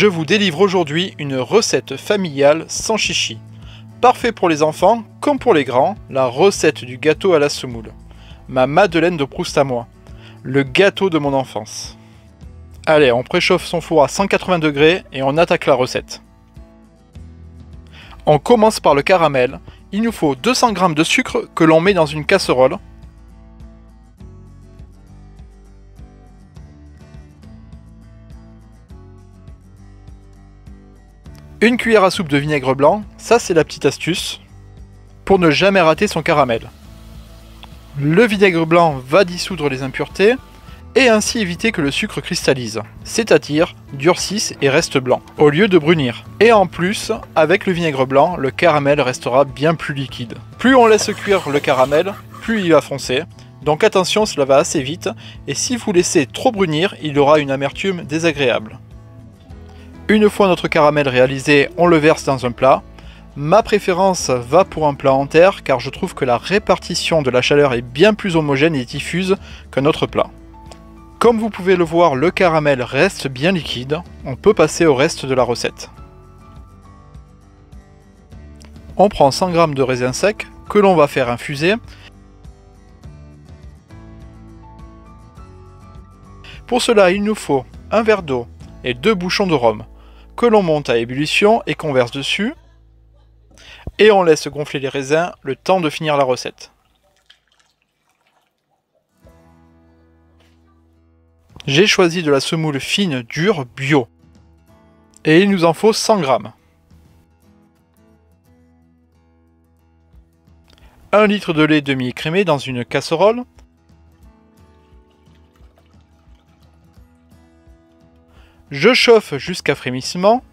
Je vous délivre aujourd'hui une recette familiale sans chichi. Parfait pour les enfants comme pour les grands, la recette du gâteau à la semoule. Ma Madeleine de Proust à moi. Le gâteau de mon enfance. Allez, on préchauffe son four à 180 degrés et on attaque la recette. On commence par le caramel. Il nous faut 200 g de sucre que l'on met dans une casserole. Une cuillère à soupe de vinaigre blanc, ça c'est la petite astuce, pour ne jamais rater son caramel. Le vinaigre blanc va dissoudre les impuretés, et ainsi éviter que le sucre cristallise, c'est-à-dire durcisse et reste blanc, au lieu de brunir. Et en plus, avec le vinaigre blanc, le caramel restera bien plus liquide. Plus on laisse cuire le caramel, plus il va foncer, donc attention, cela va assez vite, et si vous laissez trop brunir, il aura une amertume désagréable. Une fois notre caramel réalisé, on le verse dans un plat. Ma préférence va pour un plat en terre car je trouve que la répartition de la chaleur est bien plus homogène et diffuse qu'un autre plat. Comme vous pouvez le voir, le caramel reste bien liquide. On peut passer au reste de la recette. On prend 100 g de raisin sec que l'on va faire infuser. Pour cela, il nous faut un verre d'eau et 2 bouchons de rhum que l'on monte à ébullition et qu'on verse dessus. Et on laisse gonfler les raisins le temps de finir la recette. J'ai choisi de la semoule fine dure bio. Et il nous en faut 100 g. 1 litre de lait demi-écrémé dans une casserole. Je chauffe jusqu'à frémissement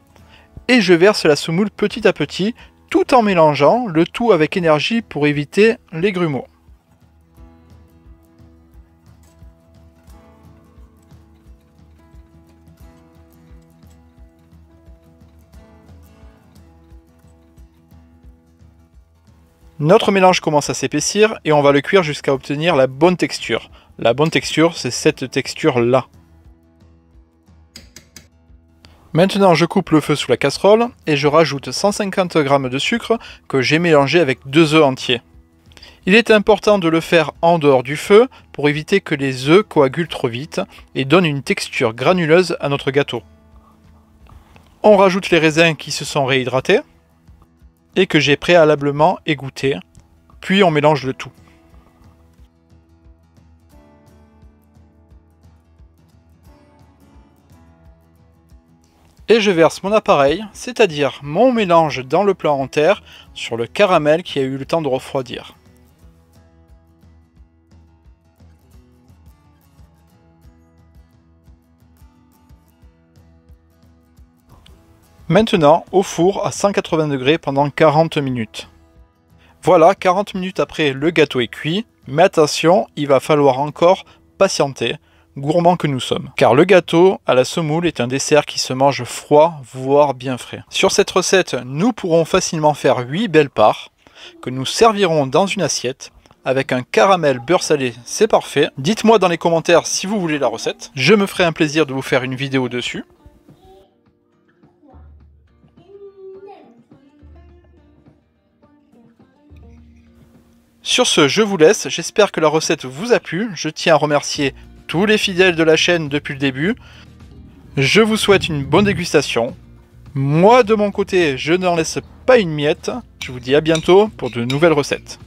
et je verse la semoule petit à petit tout en mélangeant le tout avec énergie pour éviter les grumeaux. Notre mélange commence à s'épaissir et on va le cuire jusqu'à obtenir la bonne texture. La bonne texture, c'est cette texture-là. Maintenant, je coupe le feu sous la casserole et je rajoute 150 g de sucre que j'ai mélangé avec 2 œufs entiers. Il est important de le faire en dehors du feu pour éviter que les œufs coagulent trop vite et donnent une texture granuleuse à notre gâteau. On rajoute les raisins qui se sont réhydratés et que j'ai préalablement égouttés, puis on mélange le tout. Et je verse mon appareil, c'est-à-dire mon mélange dans le plat en terre, sur le caramel qui a eu le temps de refroidir. Maintenant, au four à 180 degrés pendant 40 minutes. Voilà, 40 minutes après, le gâteau est cuit, mais attention, il va falloir encore patienter, gourmands que nous sommes. Car le gâteau à la semoule est un dessert qui se mange froid, voire bien frais. Sur cette recette, nous pourrons facilement faire 8 belles parts, que nous servirons dans une assiette. Avec un caramel beurre salé, c'est parfait. Dites-moi dans les commentaires si vous voulez la recette. Je me ferai un plaisir de vous faire une vidéo dessus. Sur ce, je vous laisse. J'espère que la recette vous a plu. Je tiens à remercier tous les fidèles de la chaîne depuis le début. Je vous souhaite une bonne dégustation. Moi, de mon côté, je n'en laisse pas une miette. Je vous dis à bientôt pour de nouvelles recettes.